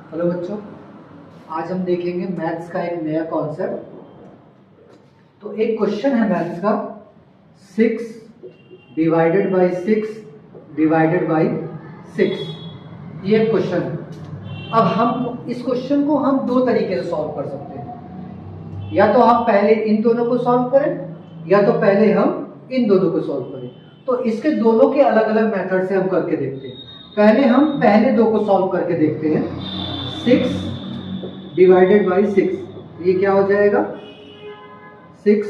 Hello बच्चों, आज हम देखेंगे मैथ्स का एक नया कॉन्सेप्ट। तो एक क्वेश्चन है मैथ्स का, 6 डिवाइडेड बाई 6 डिवाइडेड बाई 6। ये एक क्वेश्चन है। अब हम इस क्वेश्चन को हम दो तरीके से सॉल्व कर सकते हैं। या तो हम पहले इन दोनों को सॉल्व करें, या तो पहले हम इन दोनों को सॉल्व करें। तो इसके दोनों के अलग अलग मेथड से हम करके देखते हैं। पहले हम पहले दो को सॉल्व करके देखते हैं। 6 डिवाइडेड बाई 6, ये क्या हो जाएगा? 6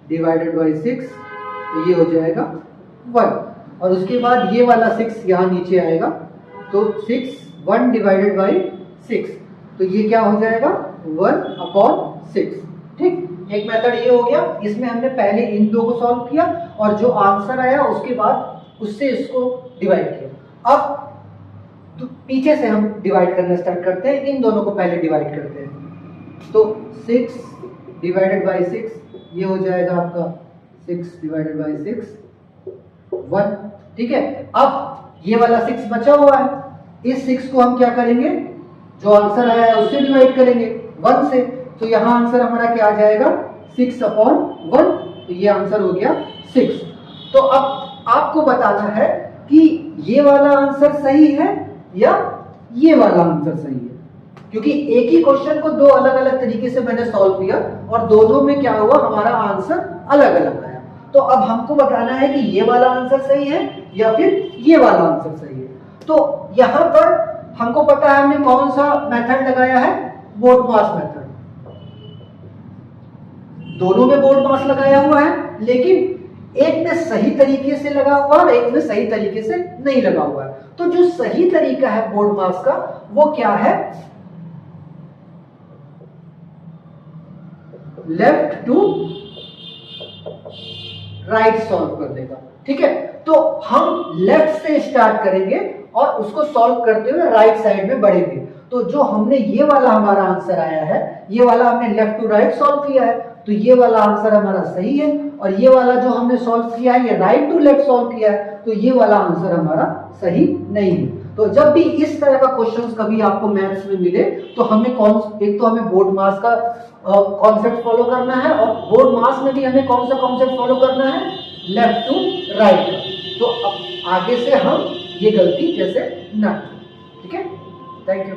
डिवाइडेड बाई 6, तो ये हो जाएगा 1। और उसके बाद ये वाला 6 यहाँ नीचे आएगा, तो 1 डिवाइडेड बाई 6, तो ये क्या हो जाएगा? 1/6। ठीक, एक मेथड ये हो गया। इसमें हमने पहले इन दो को सॉल्व किया और जो आंसर आया उसके बाद उससे इसको डिवाइड किया। अब तो पीछे से हम डिवाइड करना स्टार्ट करते हैं। इन दोनों को पहले डिवाइड करते हैं। तो 6 डिवाइडेड बाई 6, ये हो जाएगा आपका 6 डिवाइडेड बाई 6 1। ठीक है, अब ये वाला 6 बचा हुआ है, इस 6 को हम क्या करेंगे? जो आंसर आया है उससे डिवाइड करेंगे 1 से। तो यहाँ आंसर हमारा क्या आ जाएगा? 6/1। तो ये आंसर हो गया 6। तो अब आपको बताना है कि ये वाला आंसर सही है या ये वाला आंसर सही है, क्योंकि एक ही क्वेश्चन को दो अलग अलग तरीके से मैंने सॉल्व किया और दोनों में क्या हुआ, हमारा आंसर अलग अलग आया। तो अब हमको बताना है कि ये वाला आंसर सही है या फिर ये वाला आंसर सही है। तो यहां पर हमको पता है हमने कौन सा मेथड लगाया है, बोर्ड मास मेथड। दोनों में बोर्ड मास लगाया हुआ है, लेकिन एक में सही तरीके से लगा हुआ है, एक में सही तरीके से नहीं लगा हुआ है। तो जो सही तरीका है बोर्ड मास का, वो क्या है? लेफ्ट टू राइट सॉल्व करने का। ठीक है, तो हम लेफ्ट से स्टार्ट करेंगे और उसको सॉल्व करते हुए राइट साइड में बढ़ेंगे। तो जो हमने ये वाला हमारा आंसर आया है, ये वाला हमने लेफ्ट टू राइट सॉल्व किया है, तो ये वाला आंसर हमारा सही है। और ये वाला जो हमने सॉल्व किया है, ये राइट टू लेफ्ट सॉल्व किया है, तो ये वाला आंसर हमारा सही नहीं है। तो जब भी इस तरह का क्वेश्चंस कभी आपको मैथ्स में मिले, तो हमें एक तो हमें बोर्ड मास का कॉन्सेप्ट फॉलो करना है, और बोर्ड मास में भी हमें कौन सा कॉन्सेप्ट फॉलो करना है? Left to right. तो अब आगे से हम ये गलती जैसे ना। ठीक है, थैंक यू।